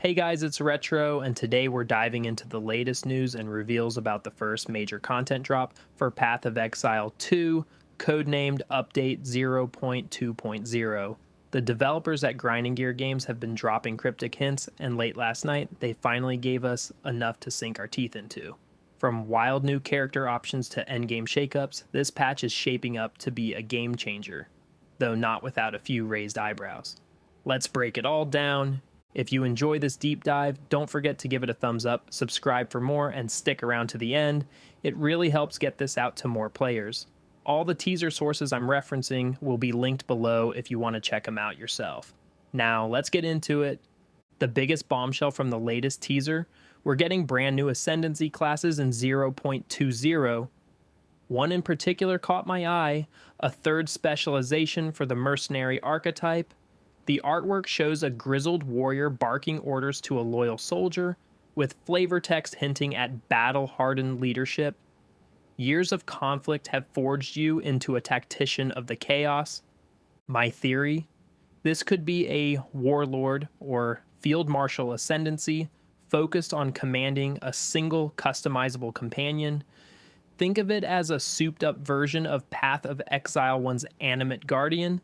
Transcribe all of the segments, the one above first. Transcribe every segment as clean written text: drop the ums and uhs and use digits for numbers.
Hey guys, it's Retro, and today we're diving into the latest news and reveals about the first major content drop for Path of Exile 2, codenamed Update 0.2.0. The developers at Grinding Gear Games have been dropping cryptic hints, and late last night, they finally gave us enough to sink our teeth into. From wild new character options to endgame shakeups, this patch is shaping up to be a game changer, though not without a few raised eyebrows. Let's break it all down. If you enjoy this deep dive, don't forget to give it a thumbs up, subscribe for more, and stick around to the end. It really helps get this out to more players. All the teaser sources I'm referencing will be linked below if you want to check them out yourself. Now, let's get into it. The biggest bombshell from the latest teaser, we're getting brand new ascendancy classes in 0.20. One in particular caught my eye, a third specialization for the Mercenary archetype. The artwork shows a grizzled warrior barking orders to a loyal soldier, with flavor text hinting at battle-hardened leadership. Years of conflict have forged you into a tactician of the chaos. My theory? This could be a warlord or field marshal ascendancy focused on commanding a single customizable companion. Think of it as a souped-up version of Path of Exile 1's animate guardian,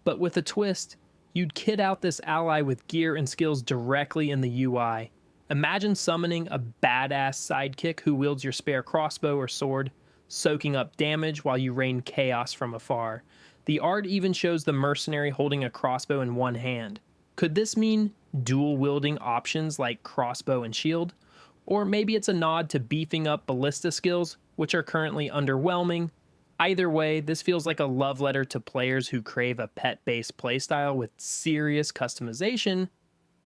but with a twist. You'd kit out this ally with gear and skills directly in the UI. Imagine summoning a badass sidekick who wields your spare crossbow or sword, soaking up damage while you rain chaos from afar. The art even shows the mercenary holding a crossbow in one hand. Could this mean dual-wielding options like crossbow and shield? Or maybe it's a nod to beefing up ballista skills, which are currently underwhelming. Either way, this feels like a love letter to players who crave a pet-based playstyle with serious customization.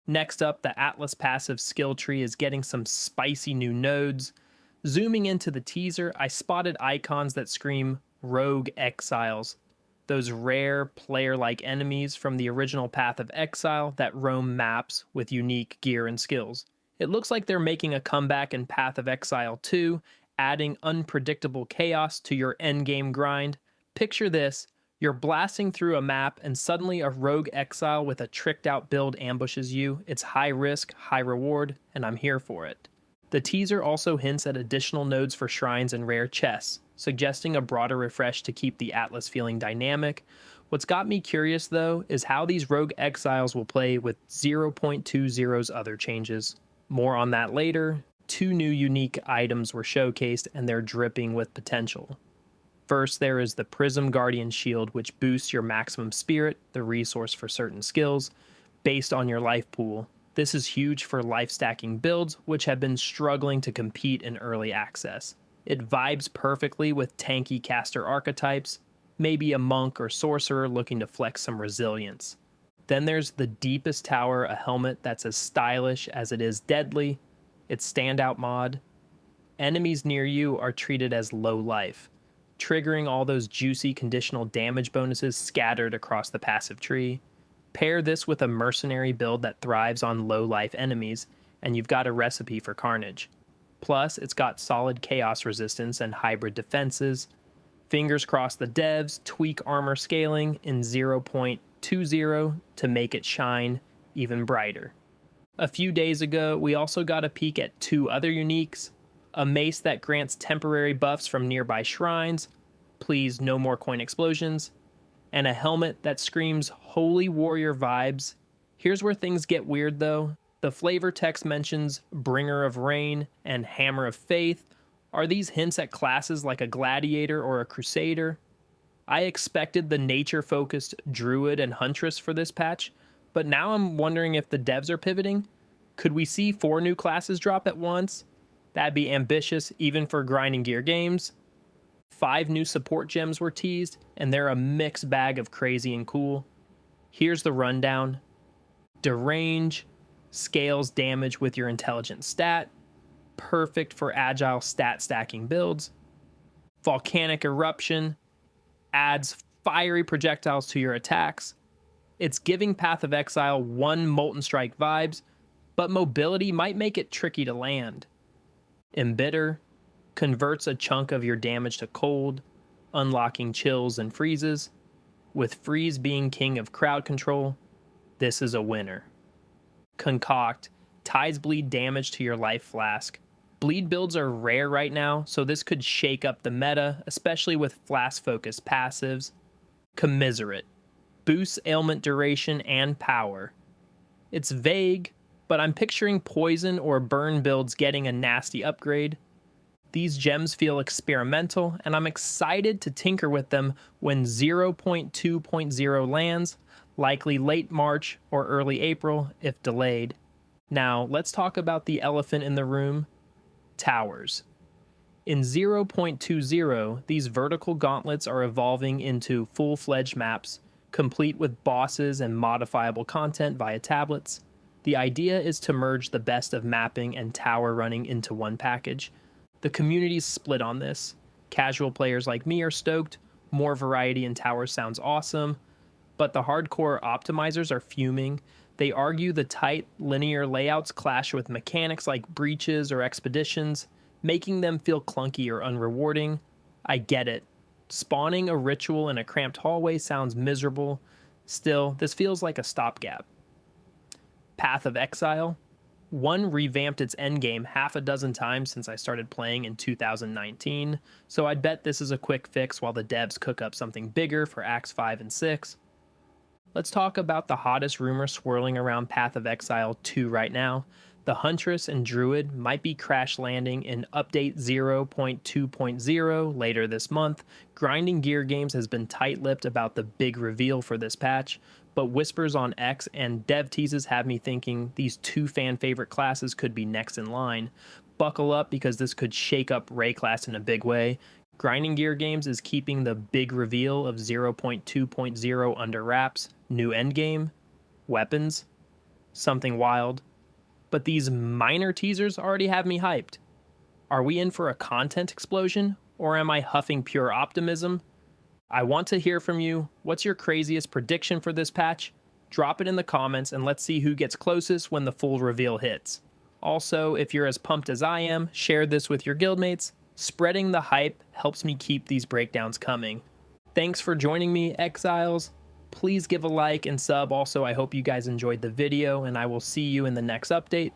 Next up, the Atlas passive skill tree is getting some spicy new nodes. Zooming into the teaser, I spotted icons that scream Rogue Exiles, those rare player-like enemies from the original Path of Exile that roam maps with unique gear and skills. It looks like they're making a comeback in Path of Exile 2, adding unpredictable chaos to your endgame grind. Picture this, you're blasting through a map and suddenly a rogue exile with a tricked out build ambushes you. It's high risk, high reward, and I'm here for it. The teaser also hints at additional nodes for shrines and rare chests, suggesting a broader refresh to keep the Atlas feeling dynamic. What's got me curious though is how these rogue exiles will play with 0.20's other changes. More on that later. 2 new unique items were showcased and they're dripping with potential. First, there is the Prism Guardian Shield, which boosts your maximum spirit, the resource for certain skills, based on your life pool. This is huge for life stacking builds, which have been struggling to compete in early access. It vibes perfectly with tanky caster archetypes, maybe a monk or sorcerer looking to flex some resilience. Then there's the Deepest Tower, a helmet that's as stylish as it is deadly. Its standout mod. Enemies near you are treated as low life, triggering all those juicy conditional damage bonuses scattered across the passive tree. Pair this with a mercenary build that thrives on low life enemies, and you've got a recipe for carnage. Plus, it's got solid chaos resistance and hybrid defenses. Fingers crossed the devs tweak armor scaling in 0.20 to make it shine even brighter. A few days ago, we also got a peek at 2 other uniques, a mace that grants temporary buffs from nearby shrines, please no more coin explosions, and a helmet that screams holy warrior vibes. Here's where things get weird though. The flavor text mentions Bringer of Rain and Hammer of Faith. Are these hints at classes like a gladiator or a crusader? I expected the nature-focused Druid and Huntress for this patch, but now I'm wondering if the devs are pivoting. Could we see 4 new classes drop at once? That'd be ambitious even for Grinding Gear Games. 5 new support gems were teased, and they're a mixed bag of crazy and cool. Here's the rundown. Derange scales damage with your intelligent stat, perfect for agile stat stacking builds. Volcanic Eruption adds fiery projectiles to your attacks. It's giving Path of Exile 1 Molten Strike vibes, but mobility might make it tricky to land. Embitter converts a chunk of your damage to cold, unlocking chills and freezes. With freeze being king of crowd control, this is a winner. Concoct ties bleed damage to your life flask. Bleed builds are rare right now, so this could shake up the meta, especially with flask-focused passives. Commiserate. Boosts ailment duration and power. It's vague, but I'm picturing poison or burn builds getting a nasty upgrade. These gems feel experimental, and I'm excited to tinker with them when 0.2.0 lands, likely late March or early April if delayed. Now, let's talk about the elephant in the room, towers. In 0.20, these vertical gauntlets are evolving into full-fledged maps, complete with bosses and modifiable content via tablets. The idea is to merge the best of mapping and tower running into one package. The community's split on this. Casual players like me are stoked, more variety in towers sounds awesome, but the hardcore optimizers are fuming. They argue the tight, linear layouts clash with mechanics like breaches or expeditions, making them feel clunky or unrewarding. I get it. Spawning a ritual in a cramped hallway sounds miserable. Still, this feels like a stopgap. Path of Exile. One revamped its endgame half a dozen times since I started playing in 2019, so I'd bet this is a quick fix while the devs cook up something bigger for Acts 5 and 6. Let's talk about the hottest rumor swirling around Path of Exile 2 right now. The Huntress and Druid might be crash landing in Update 0.2.0 later this month. Grinding Gear Games has been tight-lipped about the big reveal for this patch, but whispers on X and dev teases have me thinking these two fan-favorite classes could be next in line. Buckle up because this could shake up Wraeclast in a big way. Grinding Gear Games is keeping the big reveal of 0.2.0 under wraps. New endgame, weapons, something wild. But these minor teasers already have me hyped. Are we in for a content explosion, or am I huffing pure optimism? I want to hear from you. What's your craziest prediction for this patch? Drop it in the comments and let's see who gets closest when the full reveal hits. Also, if you're as pumped as I am, share this with your guildmates. Spreading the hype helps me keep these breakdowns coming. Thanks for joining me, Exiles. Please give a like and sub. Also, I hope you guys enjoyed the video, and I will see you in the next update.